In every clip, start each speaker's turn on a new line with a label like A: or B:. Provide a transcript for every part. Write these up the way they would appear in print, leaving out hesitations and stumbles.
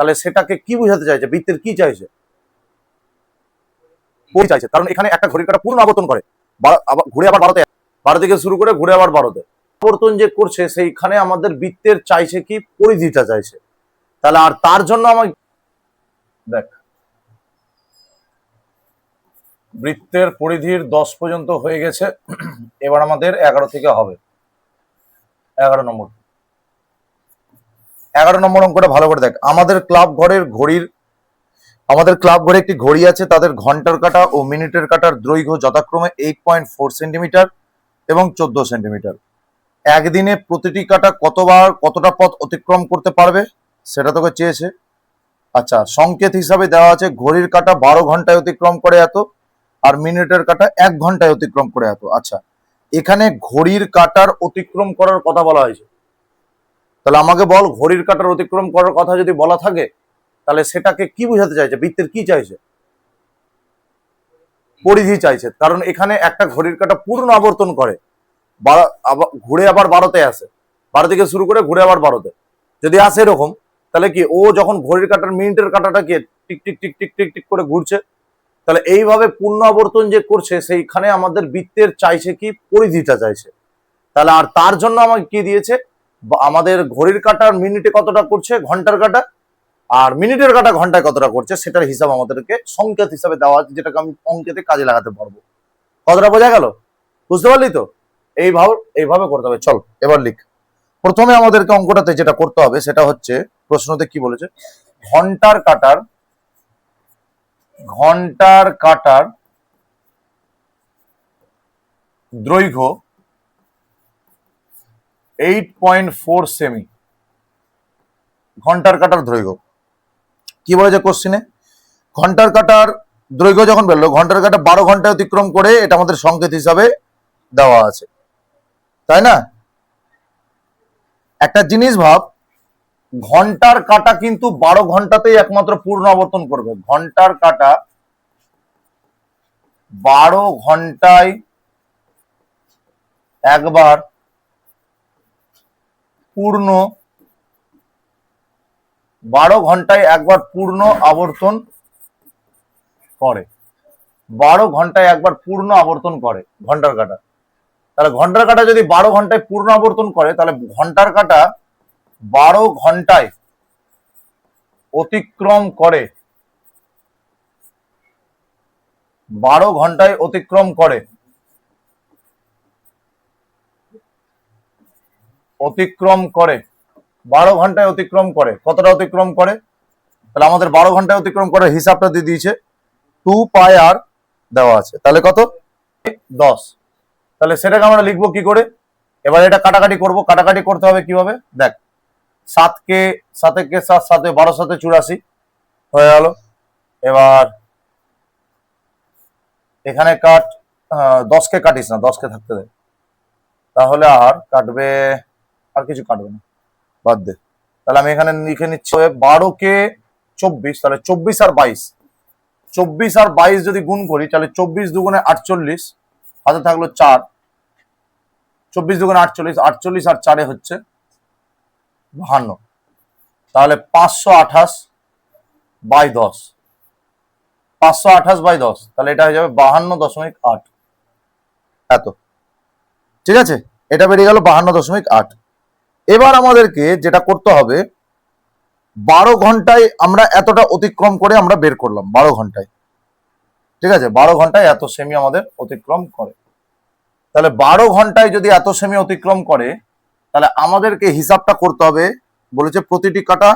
A: তাহলে সেটাকে কি বোঝাতে চাইছে, বৃত্তের কি চাইছে, চাইছে। কারণ এখানে একটা ঘড়ির কাঁটা পূর্ণ আবর্তন করে, ঘুরে আবার 12 থেকে শুরু করে ঘুরে আবার 12-তে আবর্তন যে করছে, সেইখানে আমাদের বৃত্তের চাইছে কি, পরিধিটা চাইছে। তাহলে আর তার জন্য আমার দেখ, বৃত্তের পরিধির 10 পর্যন্ত হয়ে গেছে। এবার আমাদের 11 থেকে হবে। 11 নম্বর অঙ্কটা ভালো করে দেখ। আমাদের ক্লাব ঘরে একটি ঘড়ি আছে, তাদের ঘন্টার কাঁটা ও মিনিটের কাঁটার দৈর্ঘ্য যথাক্রমে 8.4 সেন্টিমিটার এবং 14 সেন্টিমিটার। একদিনে প্রতিটি কাঁটা কতটা পথ অতিক্রম করতে পারবে সেটা তোকে চেয়েছে। আচ্ছা, সংকেত হিসাবে দেওয়া আছে ঘড়ির কাঁটা 12 ঘন্টায় অতিক্রম করে এত, আর মিনিটের কাঁটা 1 ঘন্টায় অতিক্রম করে এত। আচ্ছা, এখানে ঘড়ির কাঁটার অতিক্রম করার কথা বলা হয়েছে, তাহলে আমাকে বল, ঘড়ির কাঁটার অতিক্রম করার কথা যদি বলা থাকে, তাহলে সেটাকে কি বোঝাতে চাইছে, বৃত্তের কি চাইছে, পরিধি চাইছে। কারণ এখানে একটা ঘড়ির কাঁটা পূর্ণ আবর্তন করে, ঘুরে আবার 12-তে আসে, 12 থেকে শুরু করে ঘুরে আবার 12-তে যদি আসে এরকম, তাহলে কি ও যখন ঘড়ির কাঁটার মিনিটের কাঁটাটাকে টিক টিক টিক টিক টিক টিক করে ঘুরছে, তাহলে এইভাবে পূর্ণ আবর্তন যে করছে, সেইখানে আমাদের বৃত্তের চাইছে কি, পরিধিটা চাইছে। তাহলে আর তার জন্য আমাকে কি দিয়েছে, আমাদের ঘড়ির কাঁটার মিনিটে কতটা করছে ঘন্টার কাঁটা, আর মিনিটের কাঁটা ঘন্টায় কতটা করছে, সেটার হিসাব আমাদেরকে সংকেত হিসাবে দেওয়া আছে, যেটাকে আমি অঙ্কেতে কাজে লাগাতে পারবো। কতটা বোঝা গেল, বুঝতে পারলি তো? এইভাবে করতে হবে। চল এবার লিখ। প্রথমে আমাদেরকে অঙ্কটাতে যেটা করতে হবে সেটা হচ্ছে, প্রশ্নতে কি বলেছে, ঘন্টার কাঁটার দৈর্ঘ্য 8.4 সেমি। ঘন্টার কাঁটার দৈর্ঘ্য কি বলেছে কোশ্চিনে, ঘন্টার কাঁটার দৈর্ঘ্য যখন বললো, ঘন্টার কাঁটা 12 ঘন্টায় অতিক্রম করে, এটা আমাদের সংকেত হিসাবে দেওয়া আছে, তাই না? একটা জিনিস ভাব, ঘন্টার কাঁটা কিন্তু 12 ঘন্টাতেই একমাত্র পূর্ণ আবর্তন করবে। ঘন্টার কাঁটা 12 ঘন্টায় একবার পূর্ণ 12 ঘন্টায় একবার পূর্ণ আবর্তন করে। 12 ঘন্টায় একবার পূর্ণ আবর্তন করে ঘন্টার কাঁটা। তাহলে ঘন্টার কাঁটা যদি 12 ঘন্টায় পূর্ণ আবর্তন করে, তাহলে ঘন্টার কাঁটা 12 ঘন্টায় অতিক্রম করে, 12 ঘন্টায় অতিক্রম করে, অতিক্রম করে 12 ঘন্টায় অতিক্রম করে, কতটা অতিক্রম করে, তাহলে আমাদের 12 ঘন্টায় অতিক্রম করার হিসাবটা দিয়ে দিয়েছে, 2 পাই আর দেওয়া আছে, তাহলে কত, 10। তাহলে সেটাকে আমরা লিখবো কি করে, এবার এটা কাটাকাটি করব। কাটাকাটি করতে হবে কিভাবে, দেখ, 7 কে 7 7 12 7 84 হয়ে গেল। এবার এখানে কাট, 10 কে কাটিস না, 10 কে থাকতে দে, তাহলে আর কাটবে, আর কিছু কাটবে না, বাদ দে। তাহলে আমি এখানে লিখে নিচ্ছি 12 কে 24, তাহলে 24 আর 22, 24 আর 22 যদি গুণ করি, তাহলে 24 দুগুণে 48, হাতে থাকলো 4, 24 দুগুণে 48, 48 আর 4 হচ্ছে 52, তাহলে 528 বাই 10, 528 বাই 10, তাহলে এটা হয়ে যাবে 52.8, এত। ঠিক আছে, এটা বেরিয়ে গেল 52.8। এবার আমাদেরকে যেটা করতে হবে, 12 ঘন্টায় আমরা এতটা অতিক্রম করে আমরা বের করলাম, 12 ঘন্টায়, ঠিক আছে, 12 ঘন্টায় এত সেমি আমাদের অতিক্রম করে। তাহলে 12 ঘন্টায় যদি এত সেমি অতিক্রম করে, তাহলে আমাদেরকে হিসাবটা করতে হবে, বলেছে প্রতিটি কাঁটা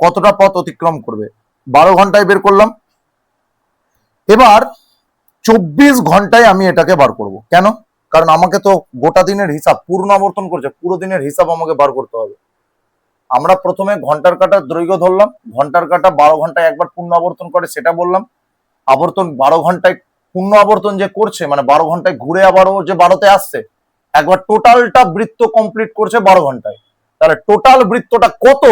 A: কতটা পথ অতিক্রম করবে, 12 ঘন্টায় বের করলাম। এবার 24 ঘন্টায় আমি এটাকে বার করব। কেন, কারণ আমাকে তো গোটা দিনের হিসাব, পূর্ণ আবর্তন করছে, পুরো দিনের হিসাব আমাকে বার করতে হবে। আমরা প্রথমে ঘন্টার কাঁটার দৈর্ঘ্য ধরলাম, ঘন্টার কাঁটা 12 ঘন্টায় একবার পূর্ণ আবর্তন করে সেটা বললাম, আবর্তন 12 ঘন্টায় পূর্ণ আবর্তন যে করছে, মানে 12 ঘন্টায় ঘুরে আবারও যে 12-তে আসছে, একবার টোটালটা বৃত্ত কমপ্লিট করছে 12 ঘন্টায়, তাহলে টোটাল বৃত্তটা কত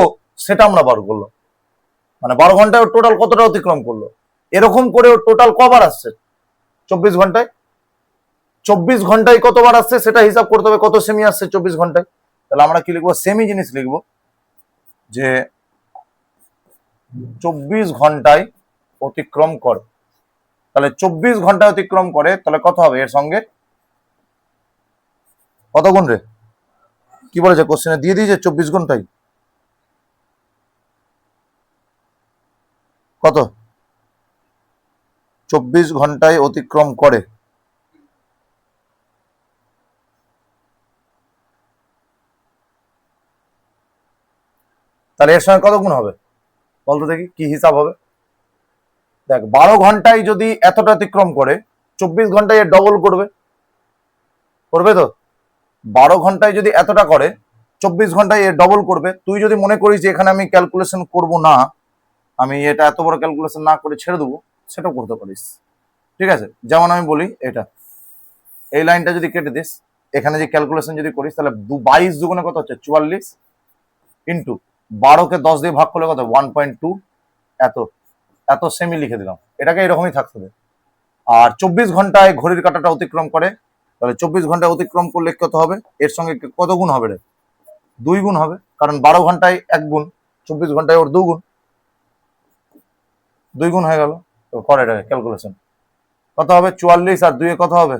A: সেটা আমরা বার করলাম, মানে 12 ঘন্টায় টোটাল কতটা অতিক্রম করলো, এরকম করে টোটাল কবার আসছে 24 ঘন্টায়, 24 ঘন্টায় কতবার আসছে সেটা হিসাব করতে হবে, কত সেমি আসছে 24 ঘন্টায়। তাহলে আমরা কি লিখবো, সেমি জিনিস লিখবো, যে 24 ঘন্টায় অতিক্রম করে। তাহলে 24 ঘন্টায় অতিক্রম করে, তাহলে কত হবে এর সঙ্গে? কত গুণ রে? কি বলেছে কোশ্চেনে দিয়ে দিয়েছে 24 ঘন্টায়। কত? 24 ঘন্টায় অতিক্রম করে। তাহলে এর সঙ্গে কত গুণ হবে বলতো দেখি, কি হিসাব হবে? দেখ 12 ঘন্টায় যদি এতটা অতিক্রম করে, 24 ঘন্টায় এর ডবল করবে, করবে তো? 12 ঘন্টায় যদি এতটা করে, 24 ঘন্টায় এর ডবল করবে। তুই যদি মনে করিস যে এখানে আমি ক্যালকুলেশন করব না, আমি এটা এত বড় ক্যালকুলেশন না করে ছেড়ে দেবো, সেটাও করতে পারিস। ঠিক আছে, যেমন আমি বলি এটা, এই লাইনটা যদি কেটে দিস, এখানে যে ক্যালকুলেশন যদি করিস, তাহলে 22 দুগুণে কত হচ্ছে 44, ইন্টু 12কে 10 দিয়ে ভাগ করলে কত 1.2, এত এত সেমি লিখে দিলাম। এটাকে এরকমই থাকতে হবে। আর 24 ঘন্টায় ঘড়ির কাঁটাটা অতিক্রম করে, তাহলে 24 ঘন্টায় অতিক্রম করলে কত হবে? এর সঙ্গে কত গুণ হবে রে? 2 গুণ হবে, কারণ 12 ঘন্টায় 1 গুণ, 24 ঘন্টায় ওর 2 গুণ, 2 গুণ হয়ে গেল। তো কর এটা ক্যালকুলেশন, কত হবে? 44 আর 2 কত হবে?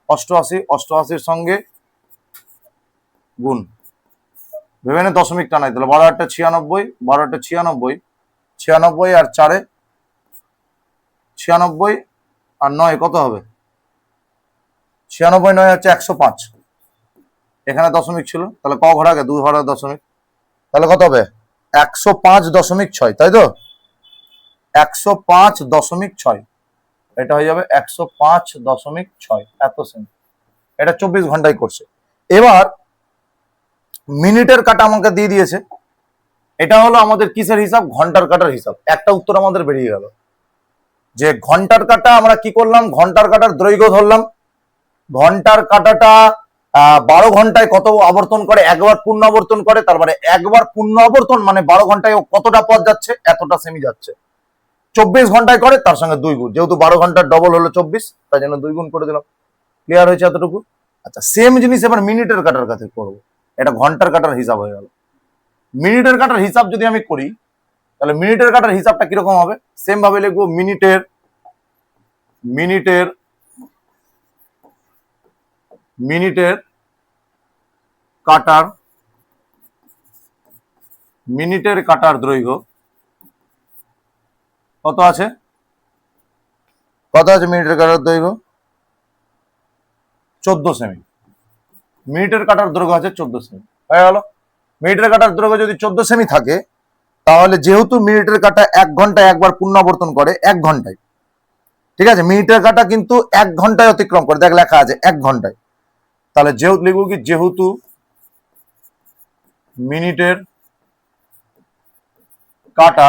A: 88, 88-র সঙ্গে গুণ, ভেবে নে দশমিক টানাই, তাহলে 12 96, 12 96, 96 আর 4 96 আর 9 কত হবে? 96 9 হচ্ছে 105, এখানে দশমিক ছিল, তাহলে ক ঘর আগে 2 ঘর দশমিক, তাহলে কত হবে? 105.6, তাই তো? 105.6, এটা হয়ে যাবে 105.6 এত সেমি। এটা 24 ঘন্টায় করছে। এবার মিনিটের কাটা আমাকে দিয়ে দিয়েছে, এটা হলো আমাদের কিসের হিসাব? ঘন্টার কাটার হিসাব। একটা উত্তর আমাদের বেরিয়ে গেল যে ঘন্টার কাটা আমরা কি করলাম, ঘন্টার কাটার দৈর্ঘ্য ধরলাম। ঘন্টার কাটাটা 12 ঘন্টায় কত আবর্তন করে? একবার পূর্ণ আবর্তন করে, তার মানে একবার পূর্ণ আবর্তন মানে 12 ঘন্টায় কতটা পথ যাচ্ছে? এতটা সেমি যাচ্ছে। 24 ঘন্টায় করে, তার সঙ্গে 2 গুণ, যেহেতু 12 ঘন্টার ডবল হলো 24, তাই জন্য 2 গুণ করে দিলাম। ক্লিয়ার হয়েছে এতটুকু? আচ্ছা, সেম জিনিস এবার মিনিটের কাটার কাছে করবো। এটা ঘন্টার কাটার হিসাব হয়ে গেল। মিনিটের কাটার হিসাব যদি আমি করি, তাহলে মিনিটের কাটার হিসাবটা কিরকম হবে? সেম ভাবে লিখবো, মিনিটের মিনিটের মিনিটের কাটার মিনিটের কাটার দৈর্ঘ্য কত আছে? কত আছে মিনিটের কাটার দৈর্ঘ্য? 14 সেমি। মিনিটের কাটার দৈর্ঘ্য আছে 14 সেমি, হয়ে গেল। মিনিটের কাটার দৈর্ঘ্য যদি 14 সেমি থাকে, তাহলে যেহেতু মিনিটের কাটা 1 ঘন্টায় একবার পুনরাবর্তন করে, 1 ঘন্টায়, ঠিক আছে, মিনিটের কাটা কিন্তু 1 ঘন্টায় অতিক্রম করে, দেখ লেখা আছে 1 ঘন্টায়, তাহলে যেহেতু লিখবো কি, যেহেতু মিনিটের কাটা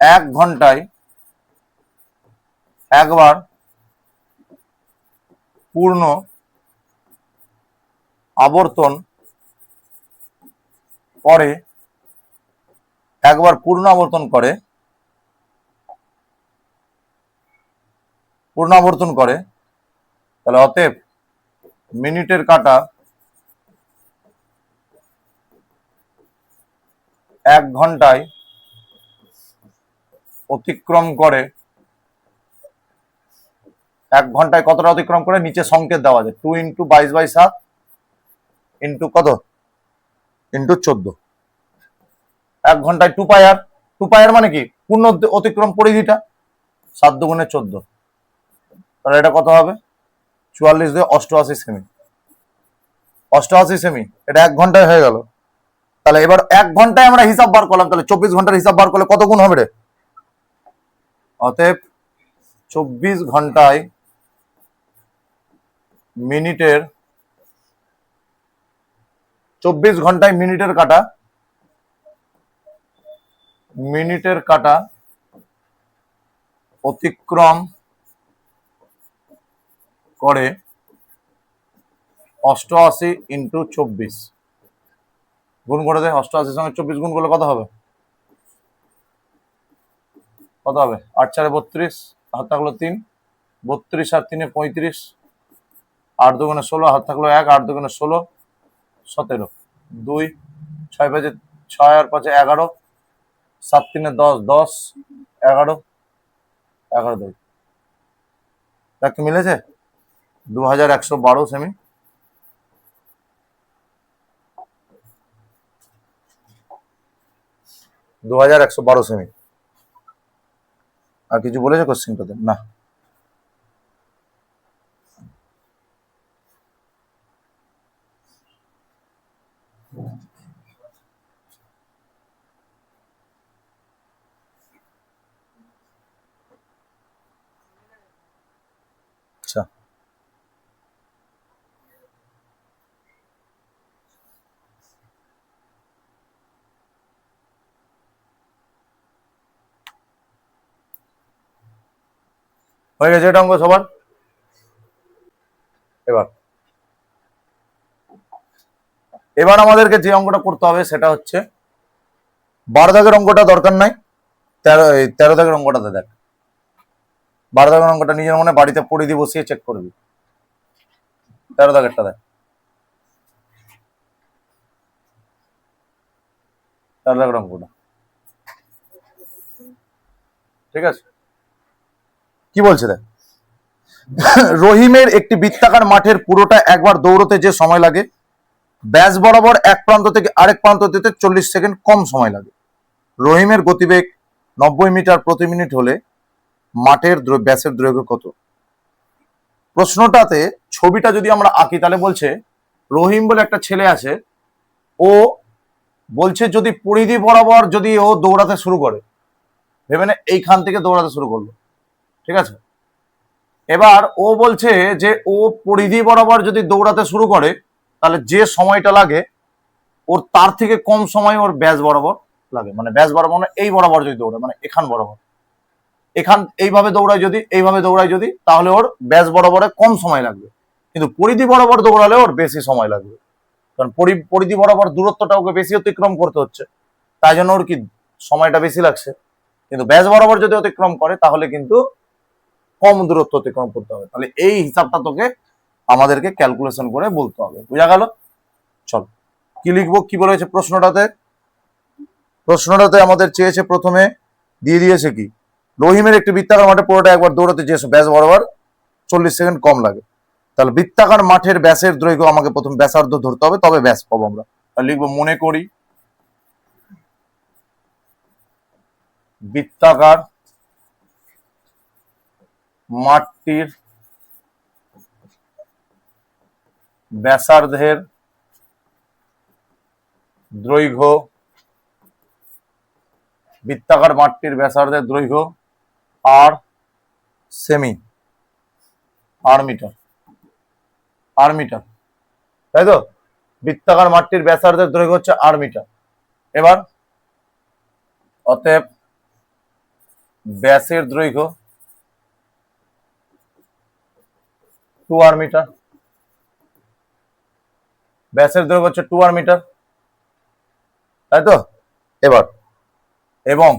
A: 1 ঘন্টায় একবার পূর্ণ আবর্তন করে, একবার পূর্ণ আবর্তন করে, পূর্ণ আবর্তন করে, তাহলে অতএব মিনিটের কাটা 1 ঘন্টায় অতিক্রম করে, 1 ঘন্টায় কতটা অতিক্রম করে? নিচে সংকেত দেওয়া আছে, 2 × 22/7 ইন্টু কত? ইন্টু 14। 1 ঘন্টায় 2 পাই, আর 2 পাই আর মানে কি? পূর্ণ অতিক্রম পরিধিটা, 7 দুগুণে 14, তাহলে এটা কত হবে? 44 দিয়ে 88 সেমি। 88 সেমি, এটা 1 ঘন্টায় হয়ে গেল। তাহলে এবার 1 ঘন্টায় আমরা হিসাব বার করলাম, তাহলে 24 ঘন্টার হিসাব বার করলে কত গুণ হবে রে? অতএব 24 ঘন্টায় মিনিটের 24 ঘন্টায় মিনিটের কাটা অতিক্রম করে 88 × 24, গুণ করে দেয়। 88 সঙ্গে 24 গুণ করলে কত হবে? কত হবে? 8 4 32, হাত থাকলো 3, 32 আর 3 35, 8 দুগুণে 16, হাত থাকলো 1, 8 দুগুণে 16 17, 2 6 5 6 আর 5 11, 7 3 10, 10 11 11 2 দেখ মিলেছে 2112 সেমি। দু 2112 সেমি। আর কিছু বলেছে কোশ্চেনটাতে? না। আচ্ছা, হয়ে গেছে এটা অঙ্ক সবার। এবার এবার আমাদেরকে যে অঙ্কটা করতে হবে সেটা হচ্ছে 12 দাগের অঙ্কটা দরকার নাই, 13 দাগের অঙ্কটাতে দেখ। 12 দাগের অঙ্কটা নিজের মনে বাড়িতে পরিধি বসিয়ে চেক করবি। 13 দাগেরটা দেখ। 13 দাগের অঙ্কটা ঠিক আছে। কি বলছে দেখ, রহিমের একটি বৃত্তাকার মাঠের পুরোটা একবার দৌড়তে যে সময় লাগে, ব্যাস বরাবর এক প্রান্ত থেকে আরেক প্রান্ত যেতে 40 সেকেন্ড কম সময় লাগে। রহিমের গতিবেগ 90 মিটার প্রতি মিনিট হলে মাঠের ব্যাসের দৈর্ঘ্য কত? প্রশ্নটাতে ছবিটা যদি আমরা আঁকি তাহলে বলছে রহিম বলে একটা ছেলে আছে, ও বলছে যদি পরিধি বরাবর যদি ও দৌড়াতে শুরু করে, ভেবে না এইখান থেকে দৌড়াতে শুরু করলো, ঠিক আছে। এবার ও বলছে যে ও পরিধি বরাবর যদি দৌড়াতে শুরু করে তাহলে যে সময়টা লাগে ওর তার থেকে কম সময় ওর ব্যাস বরাবর লাগে। মানে ব্যাস বরাবর মানে এই বরাবর যদি দৌড়ায়, মানে এখান বরাবর, এখান এইভাবে দৌড়ায় যদি, এইভাবে দৌড়ায় যদি, তাহলে ওর ব্যাস বরাবরে কম সময় লাগবে। কিন্তু পরিধি বরাবর দৌড়ালে ওর বেশি সময় লাগবে, কারণ পরিধি বরাবর দূরত্বটা ওকে বেশি অতিক্রম করতে হচ্ছে, তাই জন্য ওর কি সময়টা বেশি লাগছে। কিন্তু ব্যাস বরাবর যদি অতিক্রম করে তাহলে কিন্তু কম দূরত্ব অতিক্রম করতে হবে। তাহলে এই হিসাবটা তোকে আমাদেরকে ক্যালকুলেশন করে বলতে হবে, বুঝা গেল? চল কি লিখবো, কি বলেছে প্রশ্নটাতে? প্রশ্নটাতে আমাদের চেয়েছে, প্রথমে দিয়ে দিয়েছে কি, রহিমের একটি বৃত্তাকার মাঠে পুরোটা একবার দৌড়াতে যে ব্যাস বরাবর 40 সেকেন্ড কম লাগে। তাহলে বৃত্তাকার মাঠের ব্যাসের দৈর্ঘ্য আমাকে প্রথম ব্যাসার্ধ ধরতে হবে, তবে ব্যাস পাবো আমরা। লিখবো মনে করি বৃত্তাকার মাঠটির ব্যাসার্ধের দৈর্ঘ্য, বৃত্তাকার মাঠটির ব্যাসার্ধের দৈর্ঘ্য আর সেমি, আর মিটার, আর মিটার, তাই তো? বৃত্তাকার মাঠটির ব্যাসার্ধের দৈর্ঘ্য হচ্ছে আর মিটার। এবার অতএব ব্যাসের দৈর্ঘ্য 2 আর মিটার, ব্যাসের দৈর্ঘ্য হচ্ছে 2 আর মিটার, তাই তো? এবার এবং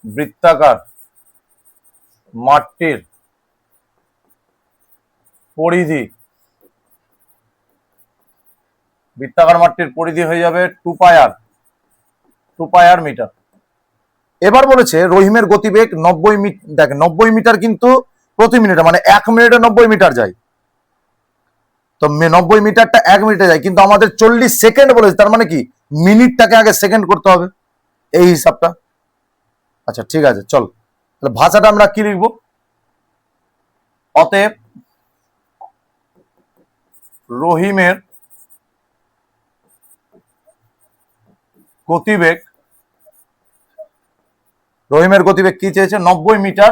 A: বৃত্তাকার মাঠটির পরিধি, বৃত্তাকার মাঠটির পরিধি হয়ে যাবে 2 পাই আর, 2 পাই আর মিটার। এবার বলেছে রহিমের গতিবেগ 90 মিটার, দেখ 90 মিটার কিন্তু প্রতি মিনিটে, মানে 1 মিনিটে 90 মিটার যায়, তো 90 মিটারটা 1 মিনিটে যায়, কিন্তু আমাদের 40 সেকেন্ড বলেছে, তার মানে কি মিনিটটাকে আগে সেকেন্ড করতে হবে, এই হিসাবটা। আচ্ছা ঠিক আছে, চল তাহলে ভাষাটা আমরা কি লিখবো, অতএব রহিমের গতিবেগ, রহিমের গতিবেগ কি চেয়েছে, 90 মিটার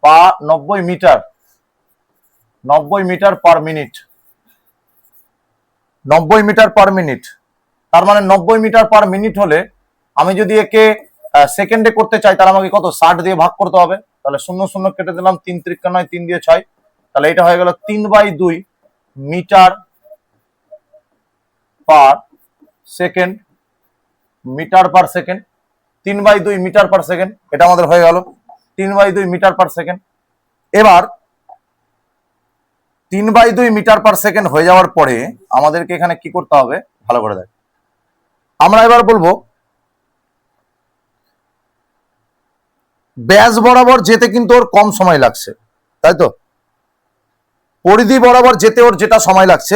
A: বা 90 metre, 90 metre per minute, 90 metre per minute. তার মানে 90 মিটার পার মিনিট হলে আমি যদি একে সেকেন্ডে করতে চাই তাহলে আমাকে কত 60 দিয়ে ভাগ করতে হবে। তাহলে 0 0 কেটে দিলাম, 3 ত্রিকা 9, 3 দিয়ে 6, তাহলে এটা হয়ে গেল 3/2 metre per second, metre per second, 3/2 metre per second, এটা আমাদের হয়ে গেল 3/2 মিটার পার সেকেন্ড। এবার 3/2 মিটার পার সেকেন্ড হয়ে যাওয়ার পরে আমাদেরকে এখানে কি করতে হবে ভালো করে দেখ, আমরা এবার বলবো ব্যাস বরাবর যেতে কিন্তু ওর কম সময় লাগছে, তাই তো? পরিধি বরাবর যেতে ওর যেটা সময় লাগছে,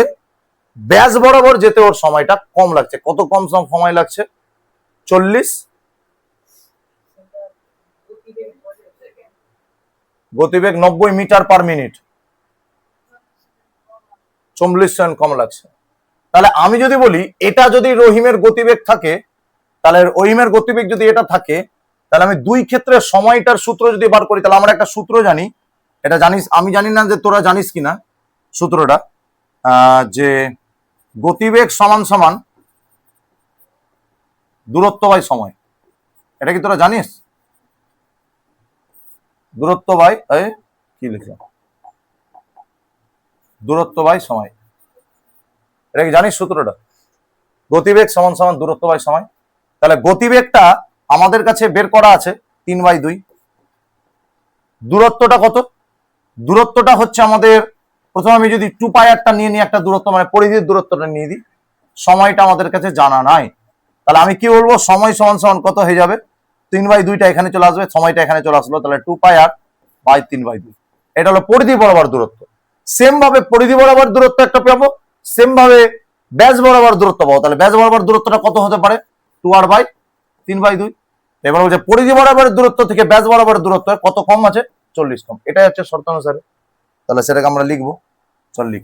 A: ব্যাস বরাবর যেতে ওর সময়টা কম লাগছে। কত কম সময় লাগছে? 40। গতিবেগ 90 মিটার পার মিনিট, 40 সেকেন্ড কম লাগছে। তাহলে আমি যদি বলি এটা যদি রহিমের গতিবেগ থাকে, তাহলে রহিমের গতিবেগ যদি এটা থাকে, তাহলে আমি দুই ক্ষেত্রে সময়টার সূত্র যদি বার করি, তাহলে আমরা একটা সূত্র জানি, এটা জানিস, আমি জানি না যে তোরা জানিস কিনা সূত্রটা, যে গতিবেগ সমান সমান দূরত্ব বাই সময়। এটা কি তোরা জানিস? দূরত্ব বাই কি লিখলাম, দূরত্ব বাই সময়। এটা কি জানিস সূত্রটা? গতিবেগ সমান সমান দূরত্ব বাই সময়। তাহলে গতিবেগটা আমাদের কাছে বের করা আছে 3/2। দূরত্বটা কত? দূরত্বটা হচ্ছে আমাদের, প্রথমে আমি যদি 2πr নিয়ে নিই, একটা দূরত্ব মানে পরিধির দূরত্বটা নিয়ে দিই, সময়টা আমাদের কাছে জানা নাই। তাহলে আমি কি বলবো, সময় সমান সমান কত হয়ে যাবে? 3/2টা এখানে চলে আসবে, সময়টা এখানে চলে আসলো, তাহলে 2πr বাই 3/2। এটা হলো পরিধি বরাবর দূরত্ব। সেম ভাবে পরিধি বরাবর দূরত্ব একটা পাবো, সেম ভাবে ব্যাস বরাবর দূরত্ব পাবো। তাহলে ব্যাস বরাবর দূরত্বটা কত হতে পারে? 2r by 3/2। এবার বলছে পরিধি বরাবর দূরত্ব থেকে ব্যাস বরাবর দূরত্ব কত কম আছে? 40 কম। এটাই হচ্ছে শর্ত অনুসারে। তাহলে সেটাকে আমরা লিখবো, চল লিখ।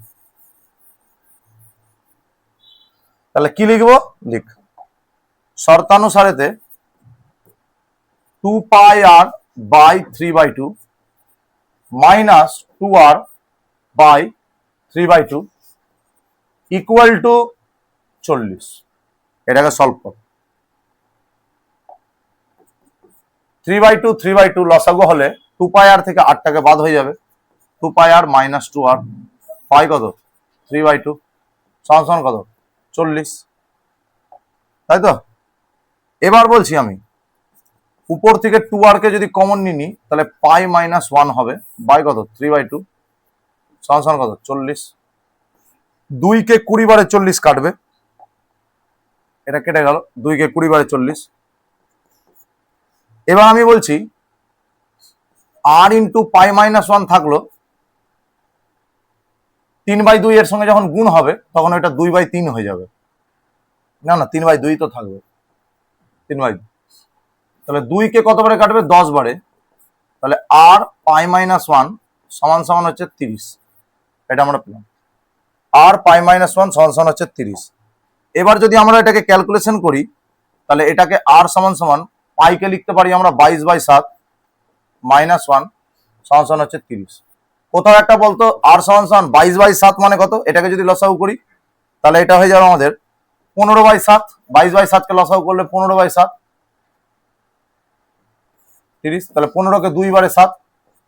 A: তাহলে কি লিখবো? লিখ, শর্তানুসারেতে 2πr by 3/2 minus 2r by 3/2 equal to 40। এটাকে সলভ কর। 3/2 লসাগু হলে 2πr থেকে 8টাকে বাদ হয়ে যাবে, 2πr মাইনাস 2r পাই কত? 3/2 সমান সমান কত? 40, তাই তো? এবার বলছি আমি উপর থেকে 2r কে যদি কমন নিই, তাহলে পাই মাইনাস 1 হবে বাই কত? 3/2 সমান সমান কত? 40। 2 কে 20 বারে 40 কাটবে, এটা কেটে গেল, 2 কে 20 বারে 40। এবার আমি বলছি r ইন্টু পাই মাইনাস 1 থাকলো, 3/2 এর সঙ্গে যখন গুণ হবে তখন ওইটা 2/3 হয়ে যাবে। না না, 3/2 তো থাকবে, 3/2। তাহলে 2 কে কত বারে কাটবে? 10 বারে। তাহলে r পাই মাইনাস 1 সমান সমান হচ্ছে 30। এটা আমরা পেলাম, r পাই মাইনাস 1 সমান সমান হচ্ছে 30। এবার যদি আমরা এটাকে ক্যালকুলেশন করি, তাহলে এটাকে r সমান সমান পাইকে লিখতে পারি আমরা 22/7 মাইনাস 1 সমান সমান হচ্ছে 30। কোথাও একটা বলতো r সমান সমান 22/7 মানে কত? এটাকে যদি লসাগু করি তাহলে এটা হয়ে যাবে আমাদের 15/7। 22/7 কে লসাগু করলে 15/7 30। তাহলে 15 কে 2 বারে 7,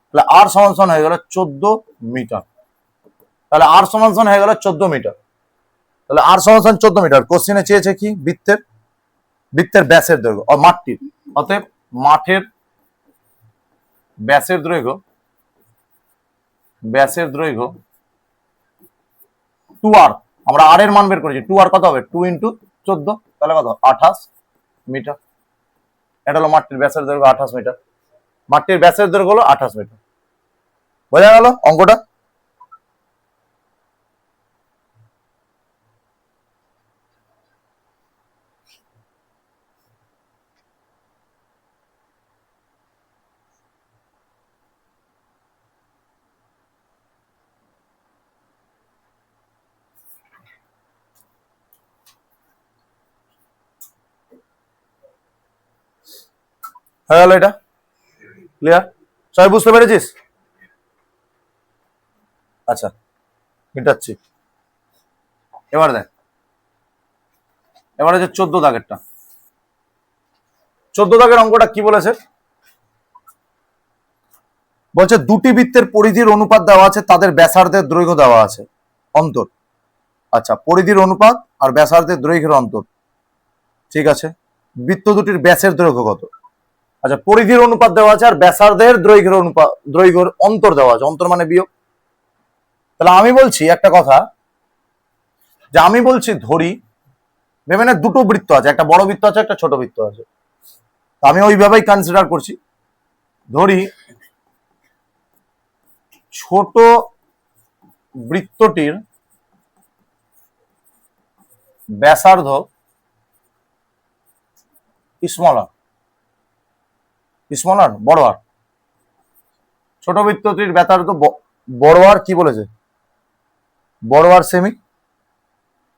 A: তাহলে r সমান সমান হয়ে গেল 14 মিটার। তাহলে r সমান সমান হয়ে গেল 14 মিটার। তাহলে r সমান সমান 14 মিটার। কোশ্চেনে চেয়েছে কি? বৃত্তের ব্যাসের দৈর্ঘ্য ও মাঠটির। অতএব মাঠের ব্যাসের দৈর্ঘ্য 2r, আমরা r এর মান বের করেছি, 2r কত হবে? 2 ইন্টু 14, তাহলে কত? 28 মিটার। এটা হলো মাঠটির ব্যাসের দৈর্ঘ্য 28 মিটার। মাঠটির ব্যাসের দৈর্ঘ্য হলো 28 মিটার। বোঝা গেল অঙ্কটা? হয়ে গেল, এটা ক্লিয়ার? সবাই বুঝতে পেরেছিস? আচ্ছা, মিটাচ্ছি। এবার দেখ, এবার হচ্ছে 14 দাগেরটা। 14 দাগের অঙ্কটা কি বলেছে? বলছে দুটি বৃত্তের পরিধির অনুপাত দেওয়া আছে, তাদের ব্যাসার্ধের দৈর্ঘ্য দেওয়া আছে, অন্তর। আচ্ছা, পরিধির অনুপাত আর ব্যাসার্ধের দৈর্ঘ্যের অন্তর, ঠিক আছে। বৃত্ত দুটির ব্যাসের দৈর্ঘ্য কত? আচ্ছা, পরিধির অনুপাত দেওয়া আছে আর ব্যাসার্ধের দৈর্ঘ্যের অন্তর দেওয়া আছে, অন্তর মানে বিয়োগ। তাহলে আমি বলছি একটা কথা, যে আমি বলছি ধরি ভেবে না দুটো বৃত্ত আছে, একটা বড় বৃত্ত আছে, একটা ছোট বৃত্ত আছে। আমি ওইভাবেই কনসিডার করছি। ধরি ছোট বৃত্তটির ব্যাসার্ধ স্মল আর বড় আর। ছোট বৃত্তটির ব্যাসার্ধ বড় আর কি বলেছে? বড় আর সেমি।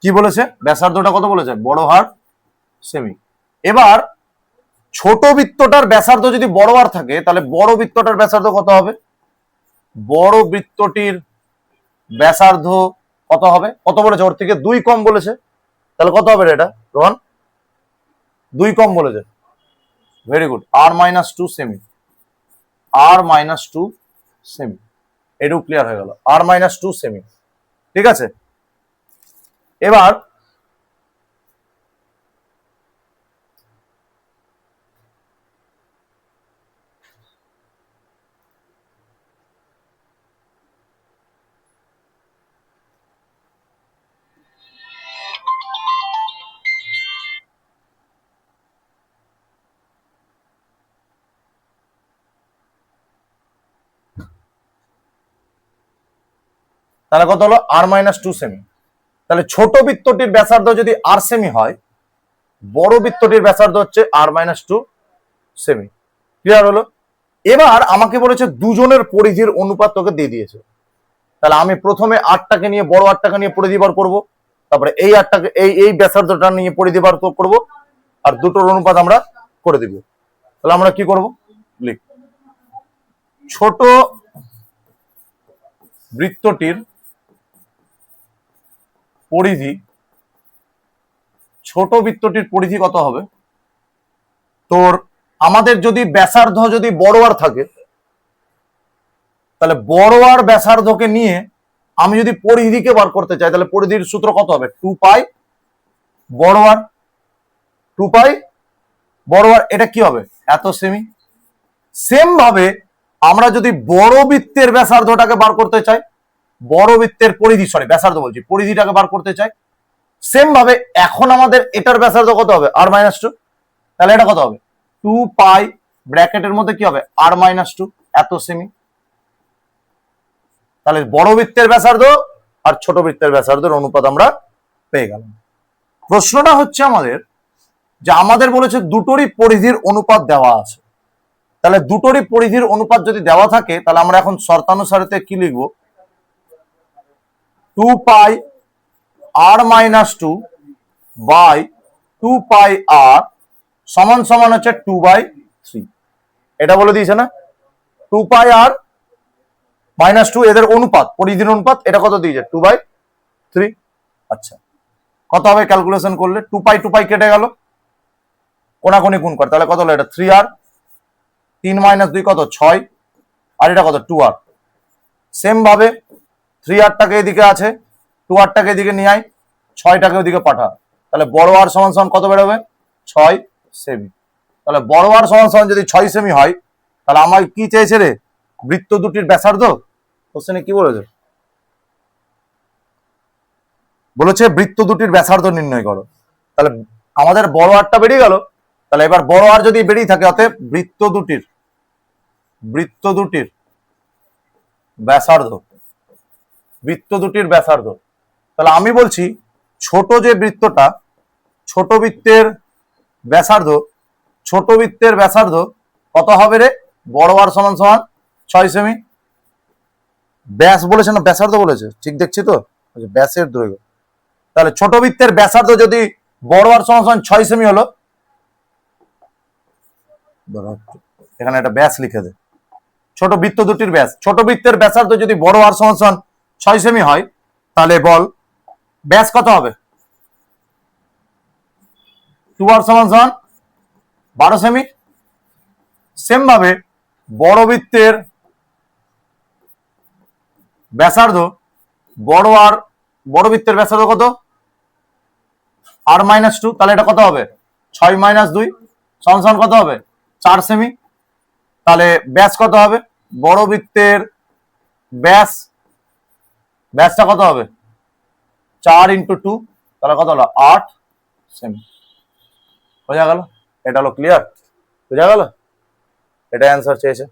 A: কি বলেছে? ব্যাসার্ধটা কত বলেছে? বড় আর সেমি। এবার ছোট বৃত্তটার ব্যাসার্ধ যদি বড় আর থাকে তাহলে বড় বৃত্তটার ব্যাসার্ধ কত হবে? বড় বৃত্তটির ব্যাসার্ধ কত হবে? কত বলেছে? ওর থেকে 2 কম বলেছে। তাহলে কত হবে এটা রোহন? 2 কম বলেছে। Very good. r-2 semi. r-2 semi. এটাও ক্লিয়ার হয়ে গেল। r-2 semi. ঠিক আছে, এবার তাহলে কত হলো? r-2 semi. তাহলে ছোট বৃত্তটির ব্যাসার্ধ যদি r সেমি হয়, বড় বৃত্তটির ব্যাসার্ধ হচ্ছে r-2 সেমি। ক্লিয়ার হলো? এবার আমাকে বলেছে দুজনের পরিধির অনুপাত তোকে দিয়ে দিয়েছে। তাহলে আমি প্রথমে 8টাকে নিয়ে বড় 8টাকে নিয়ে পরিধি বার করবো, তারপরে এই 8টাকে এই ব্যাসার্ধটা নিয়ে পরিধি বার করবো, আর দুটোর অনুপাত আমরা করে দিব। তাহলে আমরা কি করব? লিখ ছোট বৃত্তটির পরিধি, ছোট বৃত্তটির পরিধি কত হবে? তোর আমাদের যদি ব্যাসার্ধ যদি বড় আর থাকে তাহলে বড় আর ব্যাসার্ধকে নিয়ে আমি যদি পরিধিকে বার করতে চাই তাহলে পরিধির সূত্র কত হবে? 2 পাই বড় আর, 2 পাই বড় আর, এটা কি হবে? এত সেমি। সেম ভাবে আমরা যদি বড় বৃত্তের ব্যাসার্ধটাকে বার করতে চাই, বড় বৃত্তের পরিধি, সরি ব্যাসার্ধ বলছি, পরিধিটাকে বার করতে চাই, সেম ভাবে এখন আমাদের এটার ব্যাসার্ধ কত হবে? r-2। তাহলে এটা কত হবে? 2 পাই ব্র্যাকেটের মধ্যে কি হবে? r-2 এত সেমি। তাহলে বড় বৃত্তের ব্যাসার্ধ আর ছোট বৃত্তের ব্যাসার্ধের অনুপাত আমরা পেয়ে গেলাম। প্রশ্নটা হচ্ছে আমাদের যে আমাদের বলেছে দুটোরই পরিধির অনুপাত দেওয়া আছে। তাহলে দুটোরই পরিধির অনুপাত যদি দেওয়া থাকে তাহলে আমরা এখন শর্তানুসারে কি লিখব? 2 পাই r-2 বাই 2 পাই r সমান সমান হচ্ছে 2/3। এটা বলে দিয়েছে না? 2 পাই r -2 এদের অনুপাত, পরিধির অনুপাত, এটা কত দিয়েছে? 2/3। আচ্ছা, কত হবে ক্যালকুলেশন করলে? 2 পাই 2 পাই কেটে গেল, কোনাকুনি গুণ কর, তাহলে কত হলো? এটা 3r, 3 - 2 কত? 6, আর এটা কত? 2r। সেম ভাবে 3r-টাকে এদিকে আছে, 2r-টাকে এদিকে নিয়ে আয়, 6টাকে ওদিকে পাঠা, তাহলে বড় আর সমান সমান কত বেরোবে? 6 সেমি। তাহলে বড় আর সমান সমান যদি 6 সেমি হয় তাহলে আমার কি চেয়েছে রে? বৃত্ত দুটির ব্যাসার্ধ। কোশ্চেনে কি বলেছে? বলেছে বৃত্ত দুটির ব্যাসার্ধ নির্ণয় করো। তাহলে আমাদের বড় আরটা বেরিয়ে গেল। তাহলে এবার বড় আর যদি বেরিয়ে থাকে, অতএব বৃত্ত দুটির ব্যাসার্ধ, বৃত্ত দুটির ব্যাসার্ধ। তাহলে আমি বলছি ছোট যে বৃত্তটা, ছোট বৃত্তের ব্যাসার্ধ কত হবে রে? বড় আর সমান সমান 6 সেমি। ব্যাস বলেছে না ব্যাসার্ধ বলেছে? ঠিক দেখছি তো, ব্যাসের দৈর্ঘ্য। তাহলে ছোট বৃত্তের ব্যাসার্ধ যদি বড় আর সমান সমান 6 সেমি হলো, এখানে একটা ব্যাস লিখে দে, ছোট বৃত্ত দুটির ব্যাস, ছোট বৃত্তের ব্যাসার্ধ যদি বড় আর সমান সমান 6 সেমি হয় তাহলে বল ব্যাস কত হবে? 2r সমান সমান 12 সেমি। সেম ভাবে বড় বৃত্তের ব্যাসার্ধ বড় বৃত্তের ব্যাসার্ধ কত? r-2, তাহলে এটা কত হবে? 6 - 2 সমান সমান কত হবে? 4 সেমি। তাহলে ব্যাস কত হবে? বড় বৃত্তের ব্যাসটা কত হবে? 4 × 2, তাহলে কত হলো? 8 সেমি। বোঝা গেল? এটা হলো ক্লিয়ার, বোঝা গেল? এটা অ্যান্সার চেয়েছে।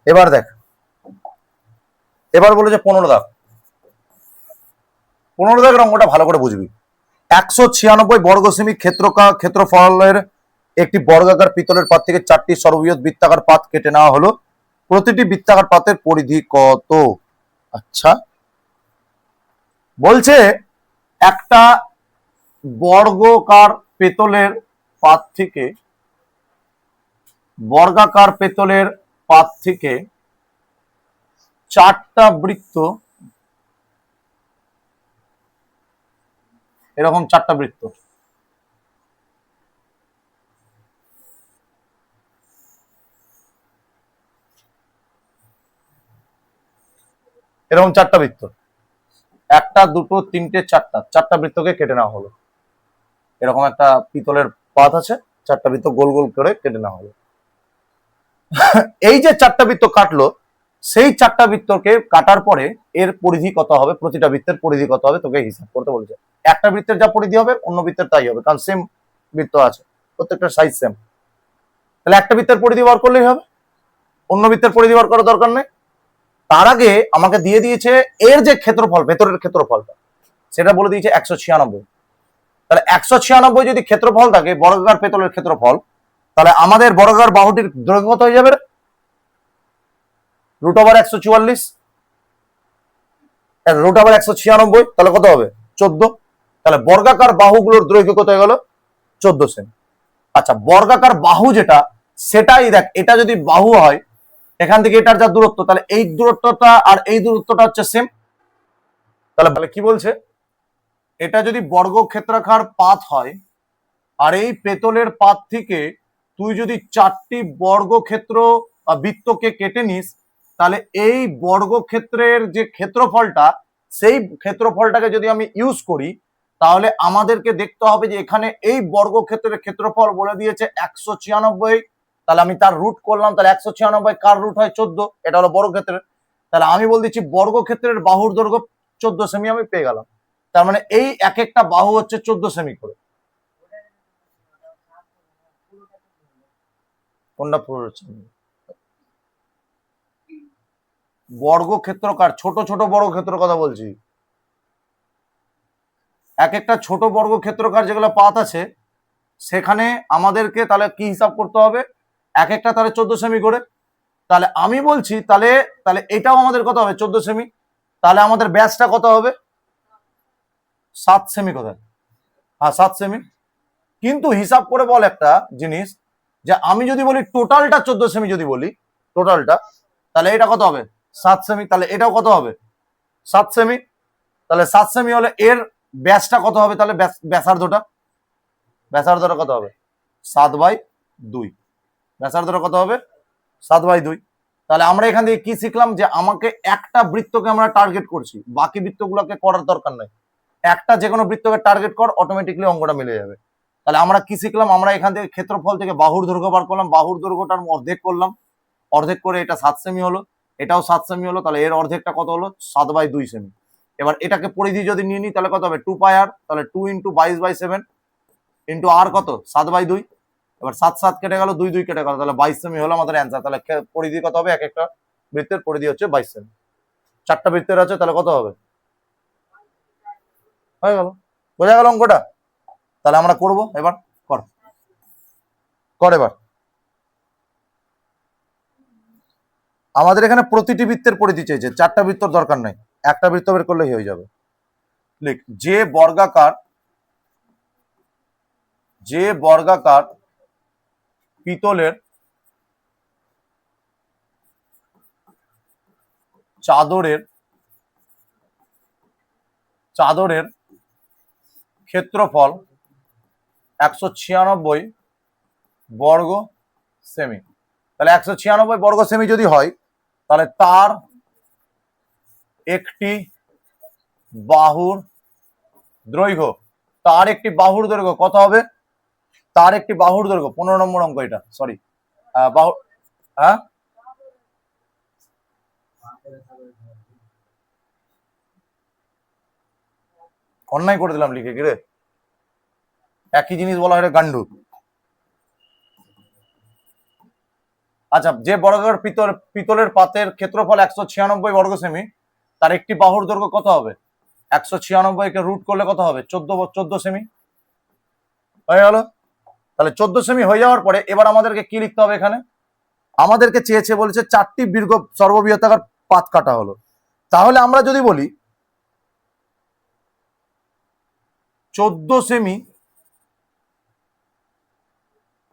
A: এবার দেখ, এবার বলে যে 15 দাগ। 15 দাগের অঙ্কটা ভালো করে বুঝবি। 196 বর্গ সেমি ক্ষেত্রফলের একটি বর্গাকার পিতলের পাত থেকে 4টি সর্ববৃহৎ বৃত্তাকার পাত কেটে নেওয়া হলো। প্রতিটি বৃত্তাকার পাতের পরিধি কত? আচ্ছা, বলছে একটা বর্গাকার পেতলের পাত থেকে, বর্গাকার পেতলের পাত থেকে 4টা বৃত্ত, এরকম 4টা বৃত্ত, এরকম 4টা বৃত্ত, 1টা 2টো 3টে 4টা বৃত্তকে কেটে নেওয়া হলো। এরকম একটা পিতলের পাত আছে, 4টা বৃত্ত গোল গোল করে কেটে নেওয়া হলো। এই যে 4টা বৃত্ত কাটলো, সেই 4টা বৃত্তকে কাটার পরে এর পরিধি কত হবে, প্রতিটা বৃত্তের পরিধি কত হবে তোকে হিসাব করতে বলেছে। একটা বৃত্তের যা পরিধি হবে অন্য বৃত্তের তাই হবে, কারণ সেম বৃত্ত আছে, প্রত্যেকটা সাইজ সেম। তাহলে একটা বৃত্তের পরিধি বার করলেই হবে, অন্য বৃত্তের পরিধি বার করার দরকার নেই। তার আগে আমাকে দিয়ে দিয়েছে এর যে ক্ষেত্রফল, ভেতরের ক্ষেত্রফলটা, সেটা বলে দিয়েছে 196। তাহলে 196 যদি ক্ষেত্রফল থাকে বর্গাকার পেতলের ক্ষেত্রফল, তাহলে আমাদের বর্গাকার বাহুটির দৈর্ঘ্য কত হয়ে যাবে? √144, √196, তাহলে কত হবে? 14। তাহলে বর্গাকার বাহুগুলোর দৈর্ঘ্য কত হয়ে গেল? 14 সেমি। আচ্ছা, বর্গাকার বাহু যেটা, সেটাই দেখ, এটা যদি বাহু হয়, এখান থেকে এটার যা দূরত্ব, তাহলে এই দূরত্বটা আর এই দূরত্বটা হচ্ছে সেম। তাহলে কি বলছে, এটা যদি বর্গক্ষেত্রাকার পাত হয়, আর এই পেতলের পাত থেকে তুই যদি 4টি বর্গক্ষেত্র বৃত্তকে কেটে নিস, তাহলে এই বর্গক্ষেত্রের যে ক্ষেত্রফলটা, সেই ক্ষেত্রফলটাকে যদি আমি ইউজ করি, তাহলে আমাদেরকে দেখতে হবে যে এখানে এই বর্গক্ষেত্রের ক্ষেত্রফল বলে দিয়েছে 196। তাহলে আমি তার রুট করলাম, তাহলে 196 কার রুট হয় 14, এটা হলো বর্গক্ষেত্রের। তাহলে আমি বল দিচ্ছি বর্গক্ষেত্রের বাহুর দৈর্ঘ্য 14 সেমি আমি পেয়ে গেলাম। তার মানে এই এক একটা বাহু হচ্ছে 14 সেমি করে। কোনটা পুরো বর্গক্ষেত্রকার, ছোট ছোট বর্গক্ষেত্রের কথা বলছি। এক একটা ছোট বর্গক্ষেত্রকার যেগুলো পাত আছে, সেখানে আমাদেরকে তাহলে কি হিসাব করতে হবে, এক একটা তাহলে 14 সেমি করে। তাহলে আমি বলছি তাহলে তাহলে এটাও আমাদের কত হবে? 14 সেমি। তাহলে আমাদের ব্যাসটা কত হবে? 7 সেমি। কোথায়? হ্যাঁ, 7 সেমি। কিন্তু হিসাব করে বল একটা জিনিস, যে আমি যদি বলি টোটালটা 14 সেমি, যদি বলি টোটালটা, তাহলে এটা কত হবে? 7 সেমি। তাহলে এটাও কত হবে? 7 সেমি। তাহলে 7 সেমি হলে এর ব্যাসটা কত হবে? তাহলে ব্যাসার্ধটা কত হবে? 7/2। ব্যাসার্ধটা কত হবে? 7/2। তাহলে আমরা এখান থেকে কি শিখলাম, যে আমাকে একটা বৃত্তকে আমরা টার্গেট করছি, বাকি বৃত্তগুলোকে করার দরকার নাই। একটা যে কোনো বৃত্তকে টার্গেট কর, অটোমেটিকলি অঙ্কটা মিলে যাবে। তাহলে আমরা কি শিখলাম, আমরা এখান থেকে ক্ষেত্রফল থেকে বাহুর দৈর্ঘ্য বার করলাম, বাহুর দৈর্ঘ্যটার অর্ধেক করলাম, অর্ধেক করে এটা 7 সেমি হলো, এটাও 7 সেমি হলো। তাহলে এর অর্ধেকটা কত হলো? 7/2 সেমি। এবার এটাকে পরিধি যদি নিয়ে নিই, তাহলে কত হবে? 2πr। তাহলে 2 × 22/7 ইন্টু আর কত? 7/2। এবার 7 7 কেটে গেল, 2 2 কেটে গেল, তাহলে 22 সেমি হলো আমাদের অ্যান্সার। তাহলে পরিধি কত হবে? এক একটা বৃত্তের পরিধি হচ্ছে 22 সেমি। 4টা বৃত্তের আছে, তাহলে কত হবে? হয়ে গেল। বোঝা গেল অঙ্কটা? তাহলে আমরা করব এবার। কর কর এবার। আমাদের এখানে প্রতিটি বৃত্তের পরিধি চেয়েছে, 4টা বৃত্তর দরকার নাই, একটা বৃত্ত বের করলেই হয়ে যাবে। লিখ, যে বর্গাকার পিতলের চাদরের চাদরের ক্ষেত্রফল 196 বর্গ সেমি। তাহলে 196 বর্গ সেমি যদি হয় তাহলে তার একটি বাহুর দৈর্ঘ্য কত হবে? তার একটি বাহুর দৈর্ঘ্য 15 নম্বর অঙ্ক এটা, সরি বাহু, হ্যাঁ অন্যায় করে দিলাম লিখে, কিরে একই জিনিস বলা হয় গান্ডু। আচ্ছা, যে বর্গাকার পিতলের পাতের ক্ষেত্রফল 196 বর্গ সেমি, তার একটি বাহুর দৈর্ঘ্য কত হবে? 196 কে রুট করলে কত হবে? 14 সেমি হয়ে গেল। তাহলে 14 সেমি হয়ে যাওয়ার পরে এবার আমাদেরকে কি লিখতে হবে? এখানে আমাদেরকে চেয়েছে, বলেছে 4টি সর্ববৃহৎাকার পাত কাটা হলো। তাহলে আমরা যদি বলি 14 সেমি